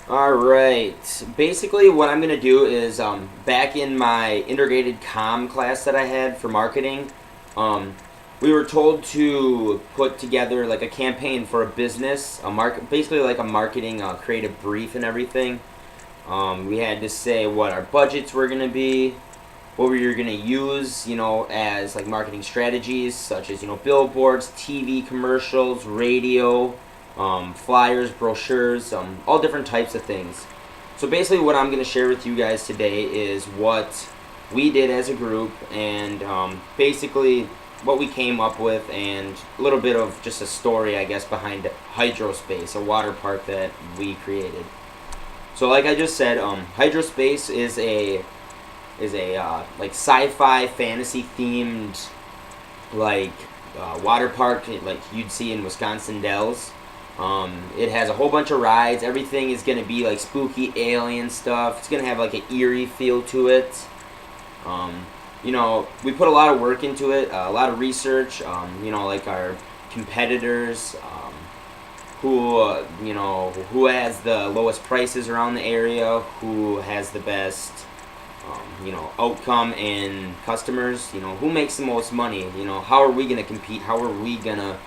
Alright, basically what I'm going to do is back in my integrated comm class that I had for marketing, um, we were told to put together like a campaign for a business, basically like a marketing creative brief and everything. We had to say what our budgets were going to be, what we were going to use, as like marketing strategies such as, billboards, TV commercials, radio, flyers, brochures, all different types of things. So basically what I'm going to share with you guys today is what we did as a group and basically what we came up with and a little bit of just a story, I guess, behind Hydrospace, a water park that we created. So like I just said, Hydrospace is a like sci-fi fantasy themed like water park like you'd see in Wisconsin Dells. It has a whole bunch of rides. Everything is gonna be like spooky alien stuff. It's gonna have like an eerie feel to it. We put a lot of work into it, a lot of research. Like our competitors, who has the lowest prices around the area, who has the best outcome and customers, who makes the most money, how are we going to compete, how are we going to,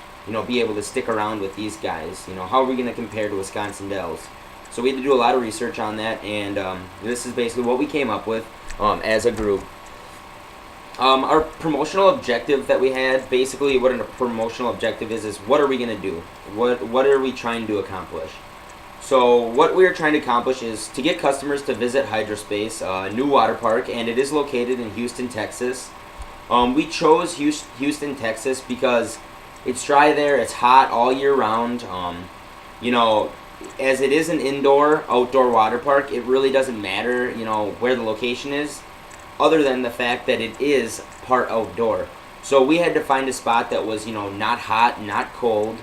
be able to stick around with these guys, how are we going to compare to Wisconsin Dells. So we had to do a lot of research on that, and this is basically what we came up with as a group. Our promotional objective that we had, basically what a promotional objective is what are we going to do? What are we trying to accomplish? So what we are trying to accomplish is to get customers to visit Hydrospace, a new water park, and it is located in Houston, Texas. We chose Houston, Texas because it's dry there, it's hot all year round. As it is an outdoor water park, it really doesn't matter, where the location is, other than the fact that it is part outdoor. So we had to find a spot that was, not hot, not cold.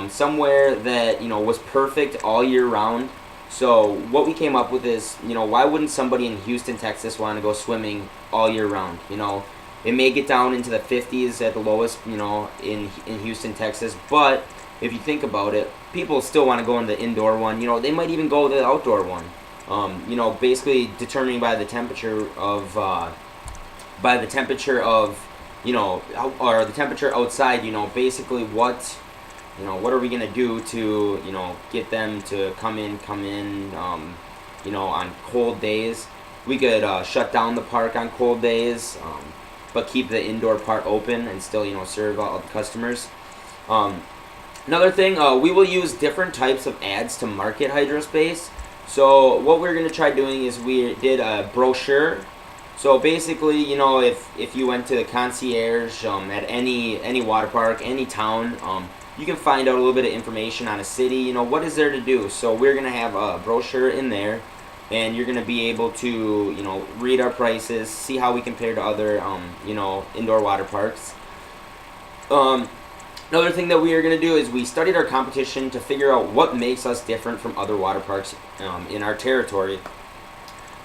Somewhere that was perfect all year round. So what we came up with is, why wouldn't somebody in Houston, Texas want to go swimming all year round? It may get down into the 50s at the lowest, in Houston, Texas, but if you think about it, people still want to go in the indoor one. They might even go to the outdoor one. Basically determining by the temperature of or the temperature outside. Basically what are we going to do to, get them to come in, on cold days. We could shut down the park on cold days, but keep the indoor part open and still, serve all the customers. Another thing, we will use different types of ads to market Hydrospace. So what we're going to try doing is we did a brochure. So basically, if you went to the concierge at any water park, any town, you can find out a little bit of information on a city, what is there to do. So we're going to have a brochure in there, and you're going to be able to, read our prices, see how we compare to other, indoor water parks. Another thing that we are going to do is we studied our competition to figure out what makes us different from other water parks in our territory.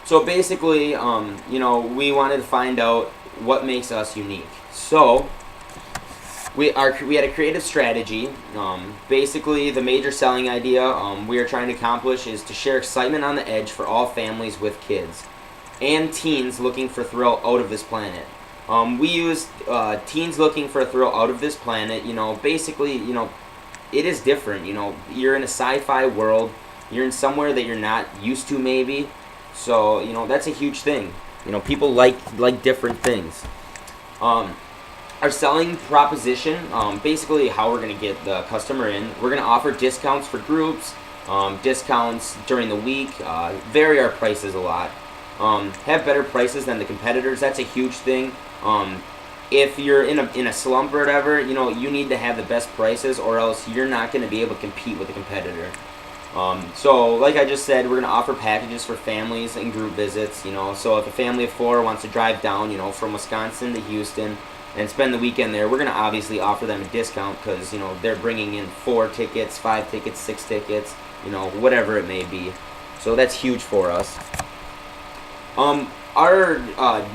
So basically, we wanted to find out what makes us unique. So we had a creative strategy. Basically, the major selling idea we are trying to accomplish is to share excitement on the edge for all families with kids and teens looking for thrill out of this planet. We used teens looking for a thrill out of this planet. Basically, it is different. You're in a sci-fi world. You're in somewhere that you're not used to, maybe. So, that's a huge thing. People like different things. Our selling proposition, basically how we're going to get the customer in. We're going to offer discounts for groups, discounts during the week, vary our prices a lot. Have better prices than the competitors. That's a huge thing. If you're in a slump or whatever, you need to have the best prices, or else you're not going to be able to compete with the competitor. So like I just said, we're going to offer packages for families and group visits. So if a family of 4 wants to drive down, from Wisconsin to Houston and spend the weekend there, we're going to obviously offer them a discount because, they're bringing in 4 tickets, 5 tickets, 6 tickets, whatever it may be. So that's huge for us. Our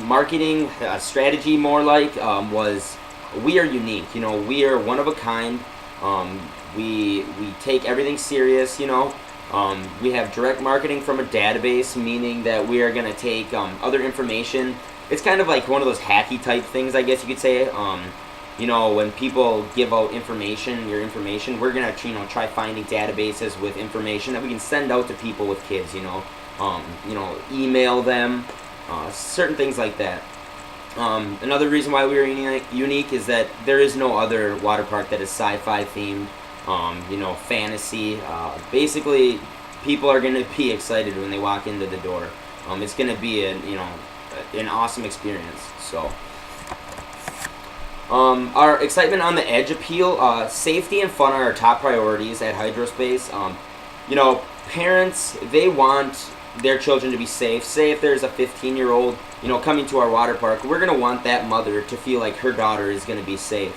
marketing strategy was we are unique. We are one of a kind. We take everything serious. We have direct marketing from a database, meaning that we are going to take other information. It's kind of like one of those hacky type things, I guess you could say. When people give out your information, we're gonna try finding databases with information that we can send out to people with kids. Email them, certain things like that. Another reason why we are unique is that there is no other water park that is sci-fi themed, fantasy. Basically, people are gonna be excited when they walk into the door. It's gonna be an awesome experience. So. Our excitement on the edge appeal, safety and fun are our top priorities at Hydrospace. Parents, they want their children to be safe. Say if there's a 15-year-old, coming to our water park, we're going to want that mother to feel like her daughter is going to be safe.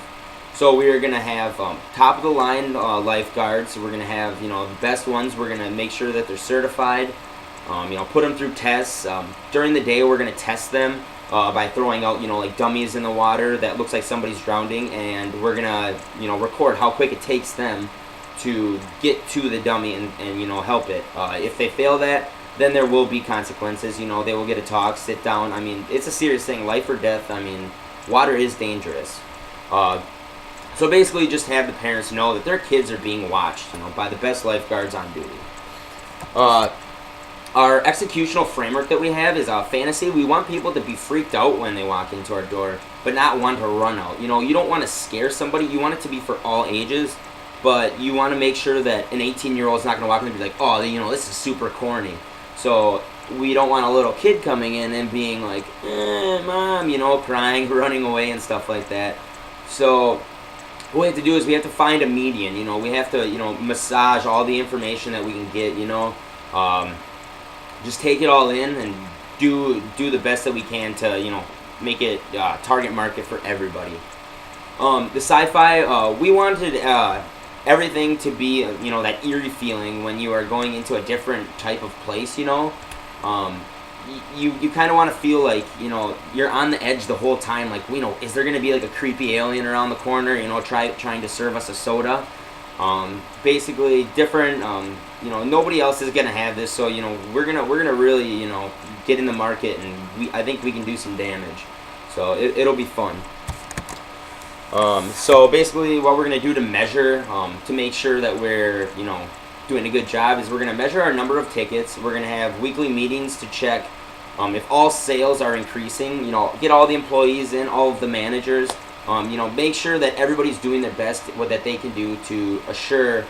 So we are going to have top-of-the-line lifeguards. We're going to have, the best ones. We're going to make sure that they're certified, put them through tests. During the day, we're going to test them. By throwing out, like dummies in the water that looks like somebody's drowning, and we're gonna, record how quick it takes them to get to the dummy and help it. If they fail that, then there will be consequences. They will get a talk, sit down. I mean, it's a serious thing, life or death. I mean, water is dangerous. So basically, just have the parents know that their kids are being watched, by the best lifeguards on duty. Our executional framework that we have is fantasy. We want people to be freaked out when they walk into our door, but not want to run out. You don't want to scare somebody. You want it to be for all ages, but you want to make sure that an 18-year-old is not going to walk in and be like, oh, this is super corny. So we don't want a little kid coming in and being like, Mom, crying, running away and stuff like that. So what we have to do is we have to find a median. We have to, massage all the information that we can get, just take it all in and do the best that we can to make it target market for everybody. The sci-fi, we wanted everything to be that eerie feeling when you are going into a different type of place. You kind of want to feel like you're on the edge the whole time. Like is there gonna be like a creepy alien around the corner? Trying to serve us a soda. Basically different. Nobody else is gonna have this, so we're gonna really get in the market, and I think we can do some damage. So it'll be fun. So basically, what we're gonna do to measure, to make sure that we're doing a good job, is we're gonna measure our number of tickets. We're gonna have weekly meetings to check if all sales are increasing. Get all the employees in, all of the managers. Make sure that everybody's doing their best, what that they can do to assure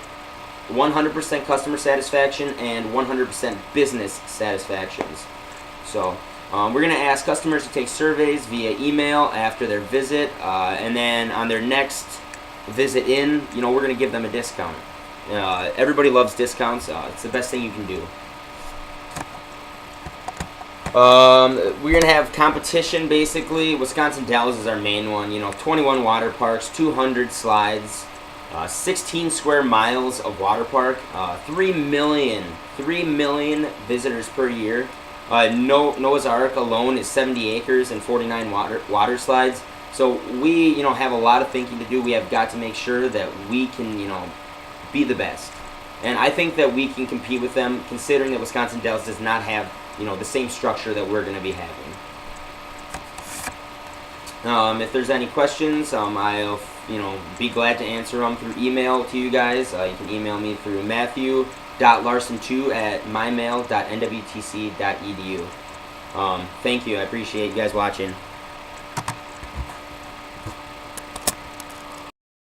100% customer satisfaction and 100% business satisfactions. So we're going to ask customers to take surveys via email after their visit, and then on their next visit in, we're going to give them a discount. Everybody loves discounts. It's the best thing you can do. We're going to have competition, basically. Wisconsin Dells is our main one. 21 water parks, 200 slides, 16 square miles of water park, 3 million visitors per year. Noah's Ark alone is 70 acres and 49 water slides. So we, have a lot of thinking to do. We have got to make sure that we can, be the best. And I think that we can compete with them, considering that Wisconsin Dells does not have, the same structure that we're going to be having. If there's any questions, I'll, be glad to answer them through email to you guys. You can email me through matthew.larson2@mymail.nwtc.edu. Thank you. I appreciate you guys watching.